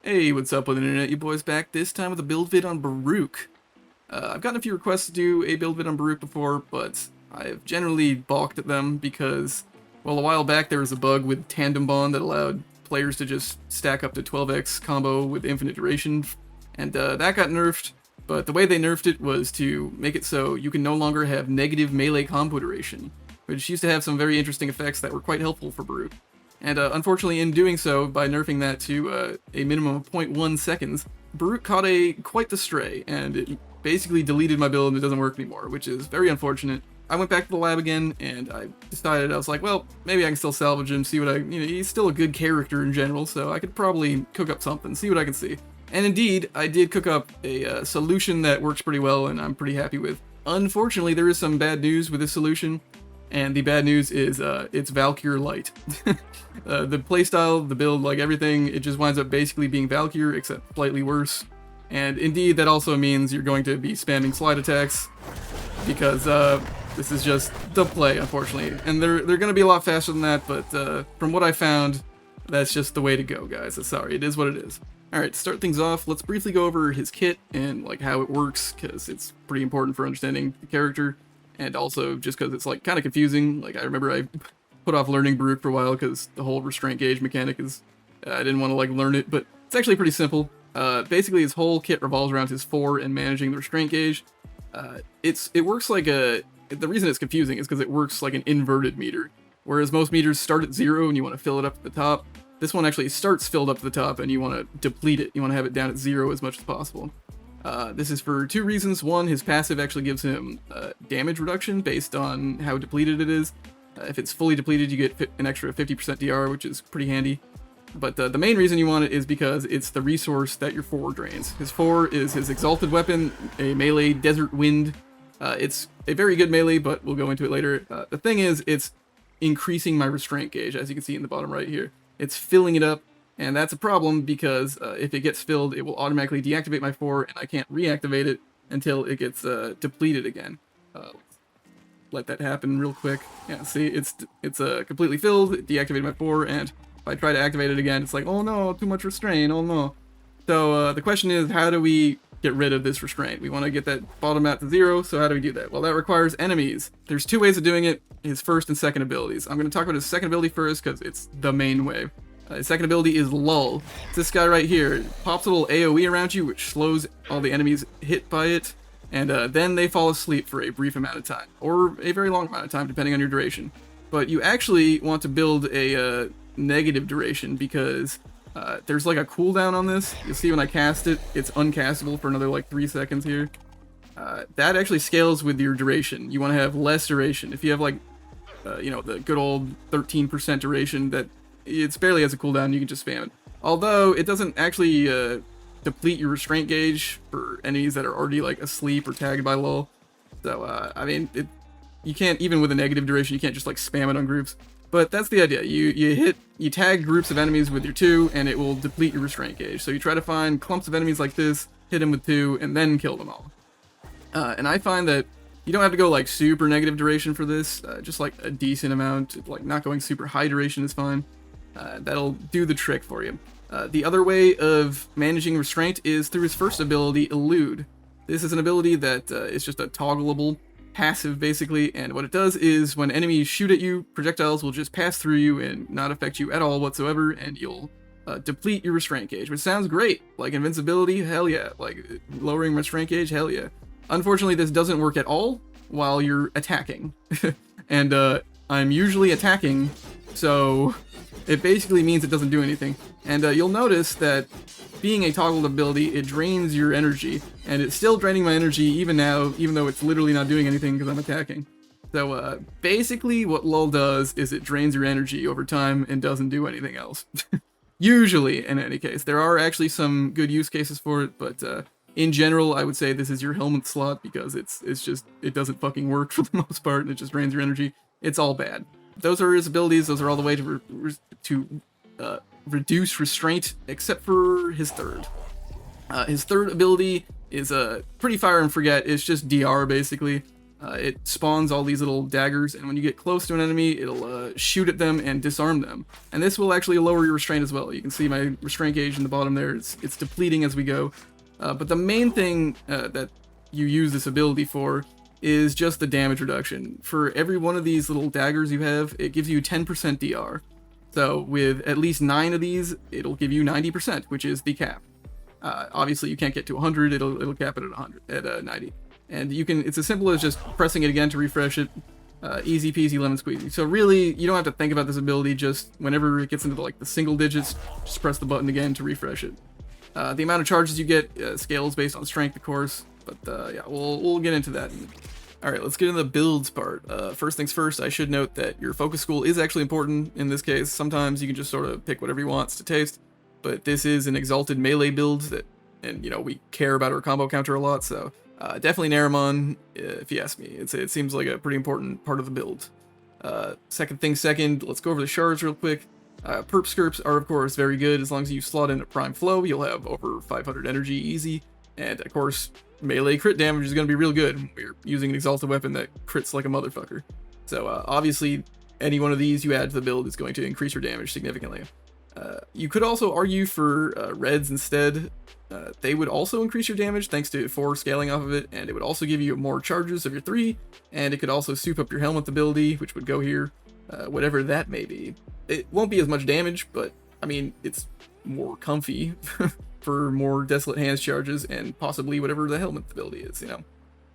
Hey, what's up with the internet? You boys back this time with a build vid on Baruuk. I've gotten a few requests to do a build vid on Baruuk before, but I've generally balked at them because, well, a while back there was a bug with tandem bond that allowed players to just stack up to 12x combo with infinite duration, and that got nerfed, but the way they nerfed it was to make it so you can no longer have negative melee combo duration, which used to have some very interesting effects that were quite helpful for Baruuk. And unfortunately, in doing so, by nerfing that to a minimum of 0.1 seconds, Baruuk caught quite the stray, and it basically deleted my build and it doesn't work anymore, which is very unfortunate. I went back to the lab again, and I decided, I was like, well, maybe I can still salvage him, see what he's still a good character in general, so I could probably cook up something, see what I can see. And indeed, I did cook up a solution that works pretty well, and I'm pretty happy with. Unfortunately, there is some bad news with this solution. And the bad news is it's Valkyr light. The playstyle, the build, like everything, it just winds up basically being Valkyr, except slightly worse. And indeed, that also means you're going to be spamming slide attacks, because this is just the play, unfortunately. And they're going to be a lot faster than that, but from what I found, that's just the way to go, guys. Sorry, it is what it is. Alright, to start things off, let's briefly go over his kit and like how it works, because it's pretty important for understanding the character. And also just because it's like kind of confusing. Like I remember I put off learning Baruuk for a while because the whole restraint gauge mechanic is, I didn't want to like learn it, but it's actually pretty simple. Basically his whole kit revolves around his 4 and managing the restraint gauge. It works like the reason it's confusing is because it works like an inverted meter. Whereas most meters start at 0 and you want to fill it up at the top. This one actually starts filled up to the top and you want to deplete it. You want to have it down at 0 as much as possible. This is for 2 reasons. One, his passive actually gives him damage reduction based on how depleted it is. If it's fully depleted, you get an extra 50% DR, which is pretty handy. But the main reason you want it is because it's the resource that your 4 drains. His 4 is his exalted weapon, a melee desert wind. It's a very good melee, but we'll go into it later. The thing is, it's increasing my restraint gauge, as you can see in the bottom right here. It's filling it up. And that's a problem because if it gets filled, it will automatically deactivate my 4, and I can't reactivate it until it gets depleted again. Let that happen real quick. Yeah, see, it's completely filled, it deactivated my 4, and if I try to activate it again, it's like, oh no, too much restraint, oh no. So the question is, how do we get rid of this restraint? We want to get that bottom out to 0, so how do we do that? Well, that requires enemies. There's 2 ways of doing it, his first and second abilities. I'm going to talk about his second ability first because it's the main way. His second ability is lull. It's this guy right here. It pops a little AoE around you, which slows all the enemies hit by it, and then they fall asleep for a brief amount of time, or a very long amount of time, depending on your duration. But you actually want to build a negative duration, because there's like a cooldown on this. You'll see when I cast it, it's uncastable for another like 3 seconds here. That actually scales with your duration. You want to have less duration. If you have like, the good old 13% duration, that it's barely has a cooldown, you can just spam it. Although, it doesn't actually deplete your restraint gauge for enemies that are already like asleep or tagged by lull. So, I mean, you can't, even with a negative duration, you can't just like spam it on groups. But that's the idea. You tag groups of enemies with your 2, and it will deplete your restraint gauge. So you try to find clumps of enemies like this, hit them with 2, and then kill them all. And I find that you don't have to go like super negative duration for this, just like a decent amount, like not going super high duration is fine. That'll do the trick for you. The other way of managing restraint is through his first ability, elude. This is an ability that is just a toggleable passive, basically, and what it does is when enemies shoot at you, projectiles will just pass through you and not affect you at all whatsoever, and you'll deplete your restraint gauge, which sounds great. Like invincibility, hell yeah. Like lowering restraint gauge, hell yeah. Unfortunately, this doesn't work at all while you're attacking. And I'm usually attacking, so it basically means it doesn't do anything. And you'll notice that being a toggled ability, it drains your energy, and it's still draining my energy even now, even though it's literally not doing anything because I'm attacking. So basically what lull does is it drains your energy over time and doesn't do anything else. Usually, in any case. There are actually some good use cases for it, but in general, I would say this is your helmet slot because it doesn't fucking work for the most part, and it just drains your energy. It's all bad. Those are his abilities. Those are all the way to reduce restraint, except for his third. His third ability is pretty fire and forget. It's just DR, basically. It spawns all these little daggers, and when you get close to an enemy, it'll shoot at them and disarm them. And this will actually lower your restraint as well. You can see my restraint gauge in the bottom there. It's depleting as we go. But the main thing that you use this ability for is just the damage reduction. For every one of these little daggers you have, it gives you 10% DR. So with at least 9 of these, it'll give you 90%, which is the cap. Obviously, you can't get to 100. It'll cap it at 100 at 90. And you can. It's as simple as just pressing it again to refresh it. Easy peasy lemon squeezy. So really, you don't have to think about this ability. Just whenever it gets into like the single digits, just press the button again to refresh it. The amount of charges you get scales based on strength, of course. But yeah, we'll get into that. All right, let's get into the builds part. First things first, I should note that your focus school is actually important in this case. Sometimes you can just sort of pick whatever you want to taste, but this is an exalted melee build that, and you know, we care about our combo counter a lot, so definitely Naramon, if you ask me. It seems like a pretty important part of the build. Second thing second, let's go over the shards real quick. Perp skirps are of course very good. As long as you slot in a prime flow, you'll have over 500 energy easy, and of course melee crit damage is going to be real good. We're using an exalted weapon that crits like a motherfucker. So obviously any one of these you add to the build is going to increase your damage significantly. You could also argue for reds instead. They would also increase your damage thanks to 4 scaling off of it, and it would also give you more charges of your 3, and it could also soup up your helmet ability, which would go here, whatever that may be. It won't be as much damage, but I mean, it's more comfy for more desolate hands charges and possibly whatever the helmet ability is, you know.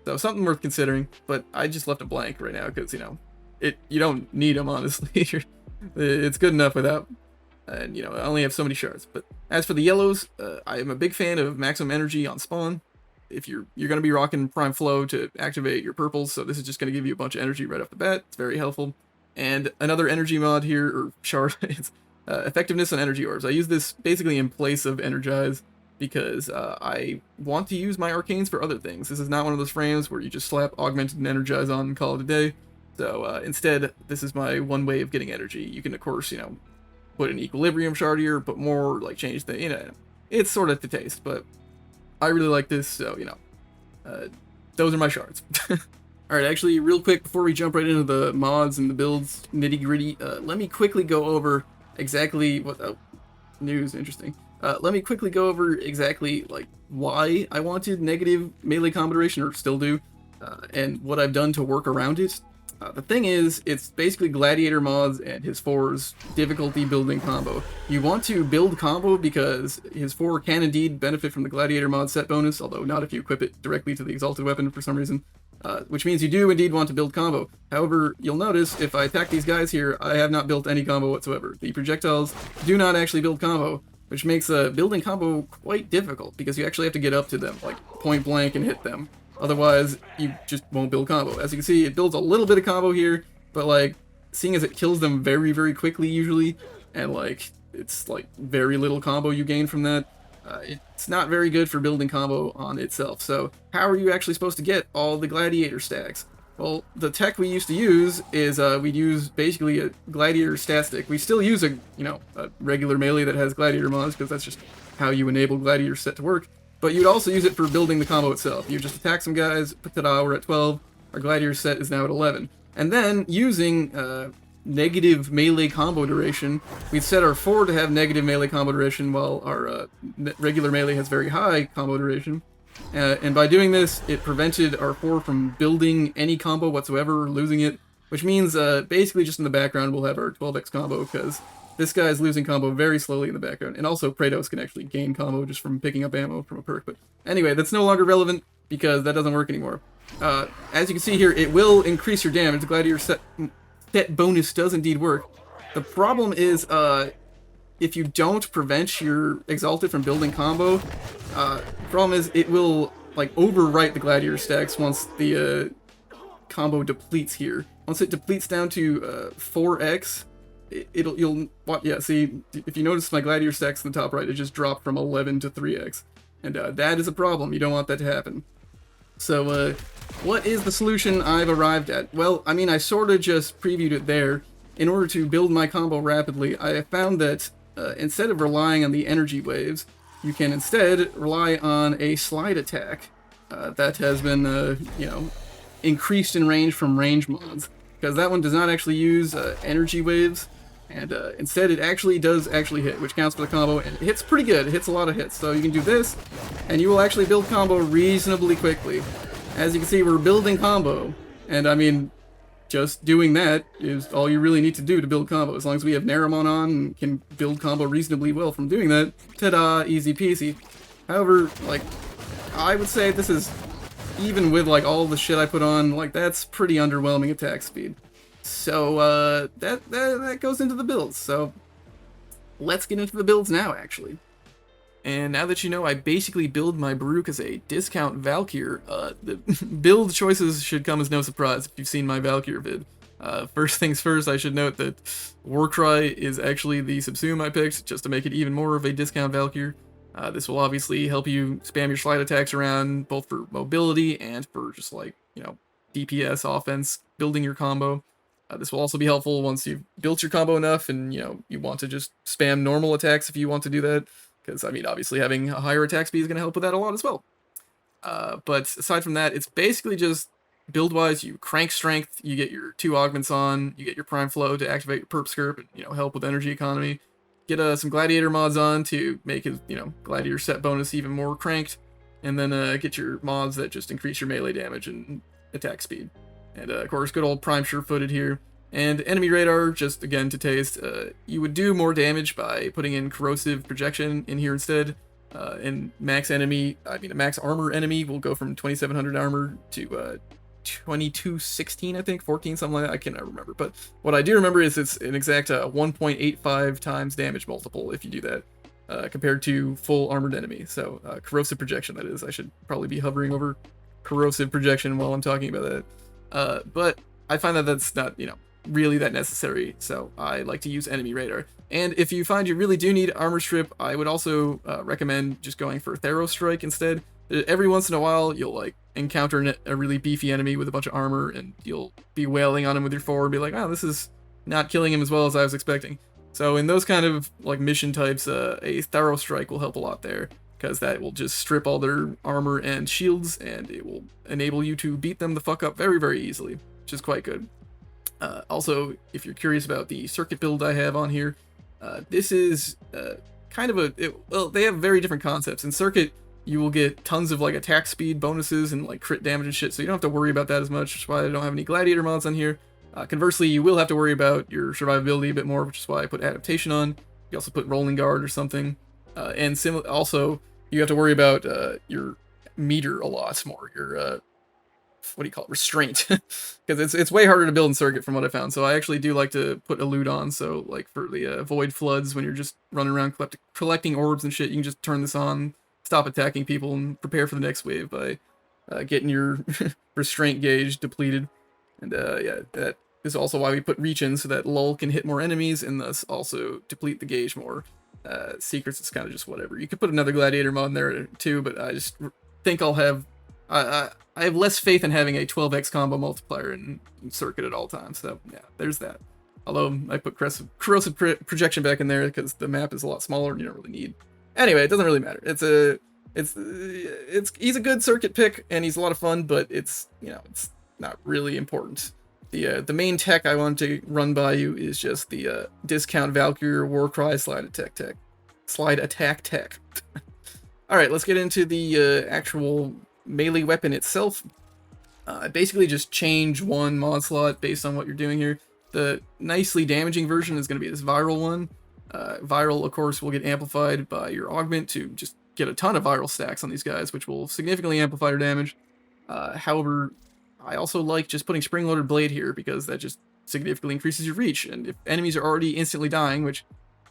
So something worth considering, but I just left it blank right now because, you know, you don't need them, honestly. It's good enough without. And, you know, I only have so many shards. But as for the yellows, I am a big fan of maximum energy on spawn. If you're going to be rocking prime flow to activate your purples, so this is just going to give you a bunch of energy right off the bat. It's very helpful. And another energy mod here, or shard, it's effectiveness on energy orbs. I use this basically in place of energize because I want to use my arcanes for other things. This is not one of those frames where you just slap augmented and energize on and call it a day. So instead, this is my one way of getting energy. You can, of course, you know, put an equilibrium shard here, put more, like change the, you know, it's sort of to taste, but I really like this, so, you know, those are my shards. Alright, actually, real quick, before we jump right into the mods and the builds, nitty-gritty, let me quickly go over exactly what, news, interesting. Let me quickly go over exactly, like, why I wanted negative melee combo duration, or still do, and what I've done to work around it. The thing is, it's basically Gladiator mods and his 4's difficulty building combo. You want to build combo because his 4 can indeed benefit from the Gladiator mod set bonus, although not if you equip it directly to the exalted weapon for some reason, which means you do indeed want to build combo. However, you'll notice if I attack these guys here, I have not built any combo whatsoever. The projectiles do not actually build combo, which makes building combo quite difficult because you actually have to get up to them, like point blank and hit them. Otherwise, you just won't build combo. As you can see, it builds a little bit of combo here, but like, seeing as it kills them very, very quickly usually, and like, it's like very little combo you gain from that, it's not very good for building combo on itself. So how are you actually supposed to get all the gladiator stacks? Well, the tech we used to use is we'd use basically a gladiator stat stick. We still use a regular melee that has gladiator mods because that's just how you enable gladiator set to work. But you'd also use it for building the combo itself. You just attack some guys, put ta-da, we're at 12, our gladiator set is now at 11. And then, using negative melee combo duration, we'd set our 4 to have negative melee combo duration, while our regular melee has very high combo duration. And by doing this, it prevented our 4 from building any combo whatsoever, or losing it, which means basically just in the background we'll have our 12x combo, because this guy is losing combo very slowly in the background, and also Kratos can actually gain combo just from picking up ammo from a perk. But anyway, that's no longer relevant because that doesn't work anymore. As you can see here, it will increase your damage. The Gladiator set bonus does indeed work. The problem is, if you don't prevent your Exalted from building combo, the problem is it will like overwrite the Gladiator stacks once the combo depletes here. Once it depletes down to 4x. See, if you notice my gladiator stacks in the top right, it just dropped from 11 to 3x. And that is a problem. You don't want that to happen. So, what is the solution I've arrived at? Well, I mean, I sort of just previewed it there. In order to build my combo rapidly, I have found that instead of relying on the energy waves, you can instead rely on a slide attack that has been, increased in range from range mods, because that one does not actually use energy waves, and instead it actually does hit, which counts for the combo, and it hits pretty good. It hits a lot of hits, so you can do this, and you will actually build combo reasonably quickly. As you can see, we're building combo, and I mean, just doing that is all you really need to do to build combo. As long as we have Naramon on and can build combo reasonably well from doing that, ta-da, easy peasy. However, like, I would say this is, even with like all the shit I put on, like, that's pretty underwhelming attack speed. So that goes into the builds. So let's get into the builds now, actually. And now that you know I basically build my Baruuk as a discount Valkyr, the build choices should come as no surprise if you've seen my Valkyr vid. First things first, I should note that Warcry is actually the subsume I picked, just to make it even more of a discount Valkyr. This will obviously help you spam your slide attacks around, both for mobility and for just like, you know, DPS offense, building your combo. This will also be helpful once you've built your combo enough and, you know, you want to just spam normal attacks if you want to do that. Because, I mean, obviously having a higher attack speed is going to help with that a lot as well. But aside from that, it's basically just build-wise, you crank strength, you get your 2 augments on, you get your prime flow to activate your perp skirp and, you know, help with energy economy. Get some gladiator mods on to make his, you know, gladiator set bonus even more cranked. And then get your mods that just increase your melee damage and attack speed. And, of course, good old prime sure-footed here. And enemy radar, just again to taste, you would do more damage by putting in corrosive projection in here instead. And max armor enemy will go from 2700 armor to 2216, I think, 14, something like that. I cannot remember. But what I do remember is it's an exact 1.85 times damage multiple if you do that, compared to full armored enemy. So corrosive projection, that is. I should probably be hovering over corrosive projection while I'm talking about that. But I find that that's not, you know, really that necessary, so I like to use enemy radar. And if you find you really do need armor strip, I would also recommend just going for Thero Strike instead. Every once in a while, you'll like encounter a really beefy enemy with a bunch of armor, and you'll be wailing on him with your forward, be like, oh, this is not killing him as well as I was expecting. So in those kind of like mission types, a Thero Strike will help a lot there, because that will just strip all their armor and shields, and it will enable you to beat them the fuck up very, very easily, which is quite good. Also, if you're curious about the circuit build I have on here, this is kind of well, they have very different concepts. In circuit, you will get tons of like attack speed bonuses and like crit damage and shit, so you don't have to worry about that as much, which is why I don't have any gladiator mods on here. Conversely, you will have to worry about your survivability a bit more, which is why I put adaptation on. You also put rolling guard or something. And also, you have to worry about your meter a lot more, your what do you call it, restraint, because it's way harder to build in circuit from what I found. So I actually do like to put elude on, so like for the void floods, when you're just running around collecting orbs and shit, you can just turn this on, stop attacking people, and prepare for the next wave by getting your restraint gauge depleted. And yeah, that is also why we put reach in, so that lull can hit more enemies and thus also deplete the gauge more. Secrets is kind of just whatever. You could put another gladiator mod in there too, but I just think I'll have I have less faith in having a 12x combo multiplier in circuit at all times, so yeah, there's that. Although I put corrosive projection back in there because the map is a lot smaller and you don't really need. Anyway, it doesn't really matter. He's a good circuit pick and he's a lot of fun, but it's, you know, it's not really important. The main tech I want to run by you is just the discount Valkyr Warcry slide attack tech. All right, let's get into the actual melee weapon itself. Basically just change one mod slot based on what you're doing here. The nicely damaging version is going to be this viral one. Viral, of course, will get amplified by your augment to just get a ton of viral stacks on these guys, which will significantly amplify their damage. However, I also like just putting spring-loaded blade here because that just significantly increases your reach. And if enemies are already instantly dying, which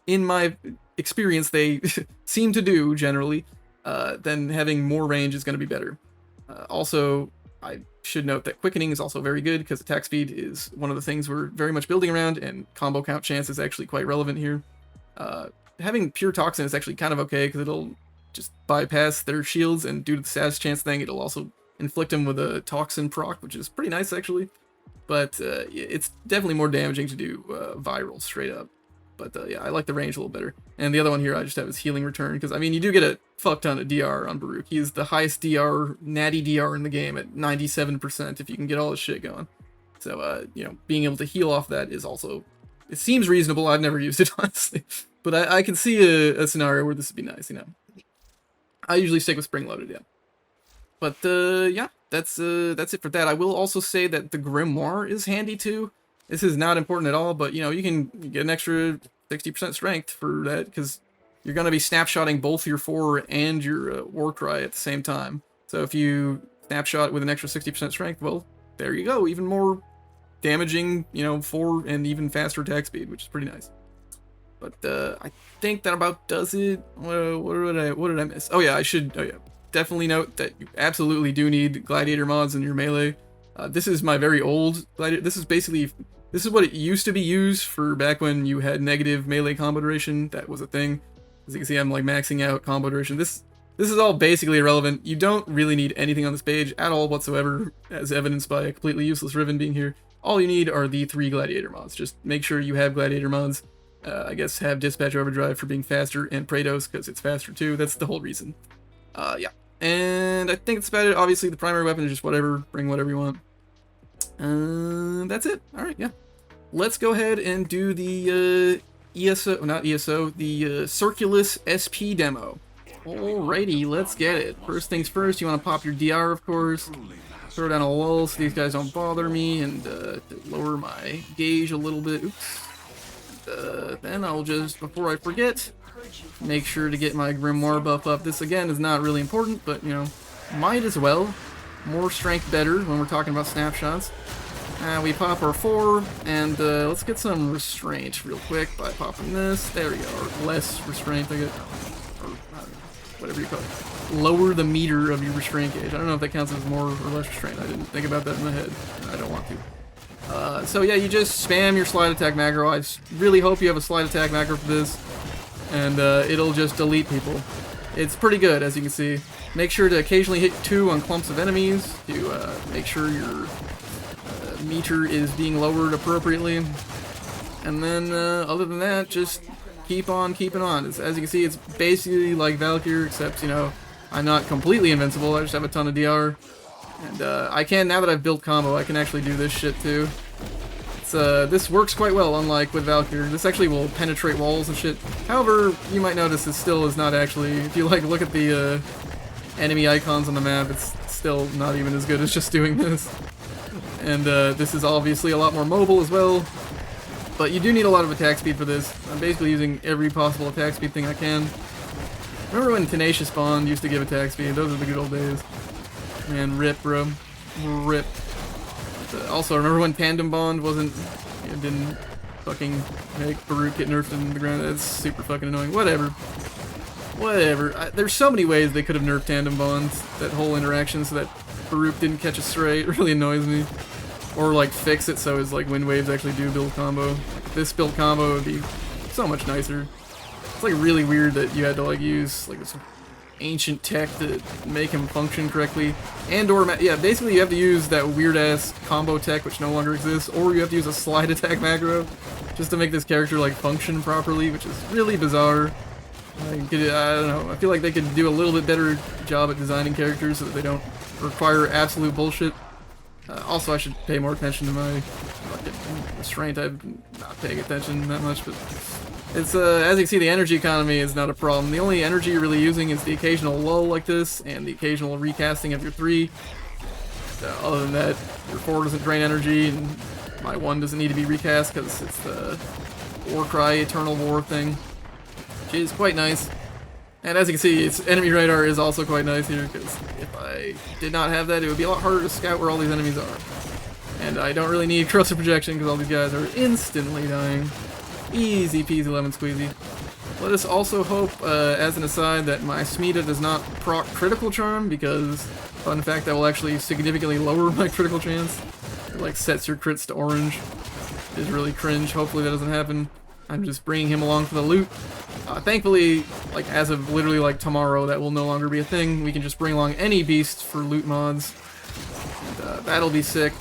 in my experience they seem to do generally, then having more range is going to be better. Also, I should note that quickening is also very good because attack speed is one of the things we're very much building around, and combo count chance is actually quite relevant here. Having pure toxin is actually kind of okay because it'll just bypass their shields, and due to the status chance thing, it'll also inflict them with a toxin proc, which is pretty nice actually. But it's definitely more damaging to do viral straight up. But yeah, I like the range a little better. And the other one here I just have is healing return, because I mean you do get a fuck ton of DR on Baruuk. He's the highest DR, natty DR in the game at 97% if you can get all his shit going. So you know, being able to heal off that is also, it seems reasonable. I've never used it honestly, but I can see a scenario where this would be nice. You know, I usually stick with spring loaded, yeah. But yeah, that's it for that. I will also say that the grimoire is handy too. This is not important at all, but you know, you can get an extra 60% strength for that, because you're going to be snapshotting both your 4 and your war cry at the same time. So if you snapshot with an extra 60% strength, well, there you go, even more damaging, you know, 4 and even faster attack speed, which is pretty nice. But I think that about does it. What did I miss? Oh yeah, definitely note that you absolutely do need gladiator mods in your melee. This is my very old gladiator. This is what it used to be used for back when you had negative melee combo duration. That was a thing. As you can see, I'm like maxing out combo duration. This is all basically irrelevant. You don't really need anything on this page at all whatsoever, as evidenced by a completely useless Riven being here. All you need are the 3 gladiator mods. Just make sure you have gladiator mods. I guess have dispatch overdrive for being faster, and Praetos because it's faster too. That's the whole reason. Yeah. And I think that's about it. Obviously, the primary weapon is just whatever. Bring whatever you want. That's it. Alright, yeah. Let's go ahead and do the the Circulus SP demo. Alrighty, let's get it. First things first, you want to pop your DR, of course. Throw down a lull so these guys don't bother me, and lower my gauge a little bit. Oops. Then I'll just, before I forget, make sure to get my grimoire buff up. This again is not really important, but you know, might as well. More strength better when we're talking about snapshots. We pop our 4, and let's get some restraint real quick by popping this. There we go, or less restraint, I guess. Or whatever you call it. Lower the meter of your restraint gauge. I don't know if that counts as more or less restraint. I didn't think about that in my head. I don't want to. So yeah, you just spam your slide attack macro. I really hope you have a slide attack macro for this, and it'll just delete people. It's pretty good, as you can see. Make sure to occasionally hit 2 on clumps of enemies to make sure your meter is being lowered appropriately. And then, other than that, just keep on keeping on. As you can see, it's basically like Valkyr, except, you know, I'm not completely invincible. I just have a ton of DR. And I can, now that I've built combo, I can actually do this shit too. This works quite well, unlike with Valkyr. This actually will penetrate walls and shit. However, you might notice it still is not actually, if you like look at the enemy icons on the map, it's still not even as good as just doing this. And this is obviously a lot more mobile as well. But you do need a lot of attack speed for this. I'm basically using every possible attack speed thing I can. Remember when Tenacious Bond used to give attack speed? Those are the good old days. Man, rip, bro. Rip. Also, remember when Tandem Bond didn't fucking make Baruuk get nerfed in the ground? That's super fucking annoying. Whatever. There's so many ways they could have nerfed Tandem Bonds, that whole interaction, so that Baruuk didn't catch a stray. It really annoys me. Or, like, fix it so his, like, wind waves actually do build combo. Like, this build combo would be so much nicer. It's, like, really weird that you had to, like, use, like, this ancient tech to make him function correctly, and or yeah, basically you have to use that weird ass combo tech which no longer exists, or you have to use a slide attack macro just to make this character like function properly, which is really bizarre. I don't know, I feel like they could do a little bit better job at designing characters so that they don't require absolute bullshit. Also, I should pay more attention to my restraint. I'm not paying attention that much, but it's, as you can see, the energy economy is not a problem. The only energy you're really using is the occasional lull like this, and the occasional recasting of your 3. So, other than that, your 4 doesn't drain energy, and my 1 doesn't need to be recast because it's the War Cry Eternal War thing, which is quite nice. And as you can see, its enemy radar is also quite nice here, because if I did not have that, it would be a lot harder to scout where all these enemies are. And I don't really need corrosive projection, because all these guys are instantly dying. Easy peasy lemon squeezy. Let us also hope, as an aside, that my Smita does not proc critical charm, because, fun fact, that will actually significantly lower my critical chance. It, like, sets your crits to orange. It is really cringe. Hopefully that doesn't happen. I'm just bringing him along for the loot. Thankfully, like, as of literally, like, tomorrow, that will no longer be a thing. We can just bring along any beast for loot mods. And, that'll be sick.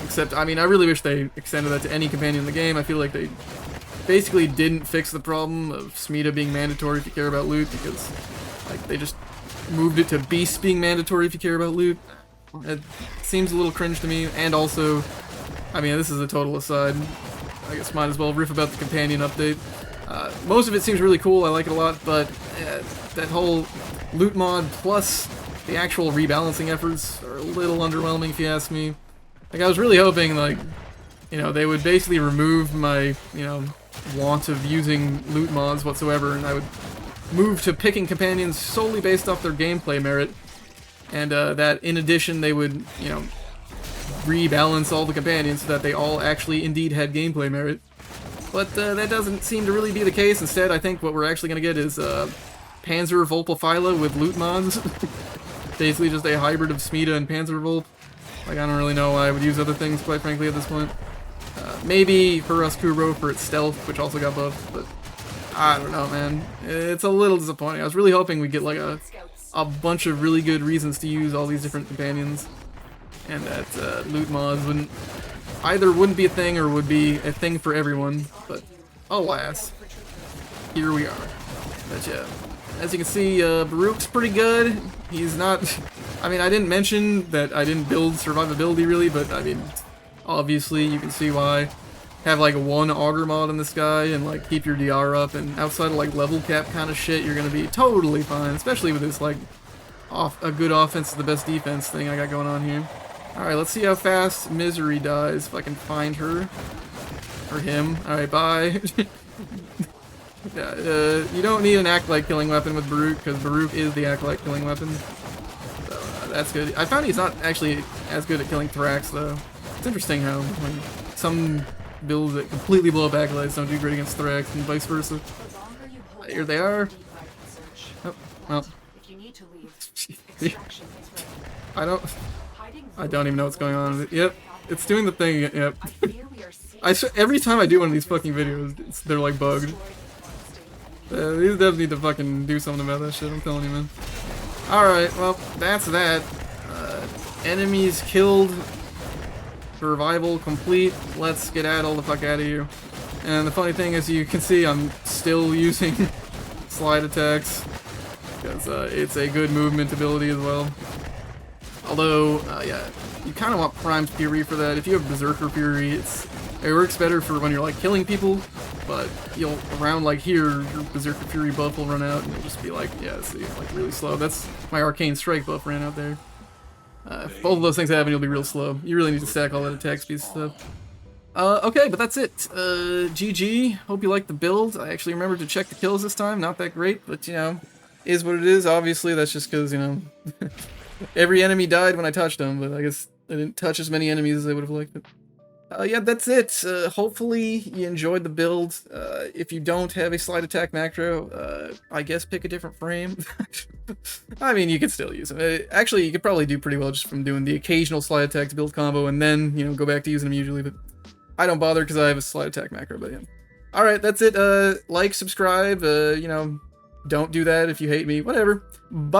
Except, I mean, I really wish they extended that to any companion in the game. I feel like they basically didn't fix the problem of Smita being mandatory if you care about loot, because like they just moved it to Beast being mandatory if you care about loot. It seems a little cringe to me, and also, I mean, this is a total aside. I guess might as well riff about the companion update. Most of it seems really cool, I like it a lot, but that whole loot mod plus the actual rebalancing efforts are a little underwhelming if you ask me. Like, I was really hoping, like, you know, they would basically remove my, you know, want of using loot mods whatsoever, and I would move to picking companions solely based off their gameplay merit, and that in addition they would, you know, rebalance all the companions so that they all actually indeed had gameplay merit. But that doesn't seem to really be the case. Instead, I think what we're actually going to get is Panzer Volpophyla with loot mods. Basically just a hybrid of Smita and Panzer Volp. Like, I don't really know why I would use other things, quite frankly, at this point. Maybe Hurus Kuro for its stealth, which also got buffed, but I don't know, man. It's a little disappointing. I was really hoping we'd get like a bunch of really good reasons to use all these different companions, and that loot mods wouldn't be a thing or would be a thing for everyone, but alas, here we are. But yeah, as you can see, Baruuk's pretty good. He's not, I mean, I didn't mention that I didn't build survivability really, but I mean, obviously you can see why. Have like one auger mod in this guy and like keep your DR up, and outside of like level cap kind of shit, you're gonna be totally fine, especially with this like a good offense is the best defense thing I got going on here. Alright, let's see how fast Misery dies, if I can find her. Or him. Alright, bye. Yeah, you don't need an Acolyte killing weapon with Baruuk, because Baruuk is the Acolyte killing weapon. So, that's good. I found he's not actually as good at killing thrax, though. It's interesting how some builds that completely blow up Acolytes don't do great against thrax, and vice versa. Here they are. Oh, well. I don't even know what's going on. Yep, it's doing the thing. Yep. Every time I do one of these fucking videos, they're like bugged. These devs need to fucking do something about that shit, I'm telling you, man. Alright, well, that's that. Enemies killed. Survival complete. Let's get all the fuck out of here. And the funny thing is, you can see I'm still using slide attacks, because it's a good movement ability as well. Although, yeah, you kind of want Primed Fury for that. If you have Berserker Fury, it works better for when you're like killing people, but around like here, your Berserker Fury buff will run out, and you'll just be like, yeah, see, like really slow. That's my Arcane Strike buff ran out there. If both of those things happen, you'll be real slow. You really need to stack all that attack speed stuff. Okay, but that's it. GG. Hope you liked the build. I actually remembered to check the kills this time. Not that great, but you know, is what it is. Obviously, that's just because, you know, every enemy died when I touched them, but I guess I didn't touch as many enemies as I would have liked. Yeah, that's it. Hopefully you enjoyed the build. If you don't have a slide attack macro, I guess pick a different frame. I mean, you could still use them. Actually, you could probably do pretty well just from doing the occasional slide attack to build combo and then, you know, go back to using them usually, but I don't bother because I have a slide attack macro, but yeah. Alright, that's it. Like, subscribe, you know, don't do that if you hate me, whatever. Bye!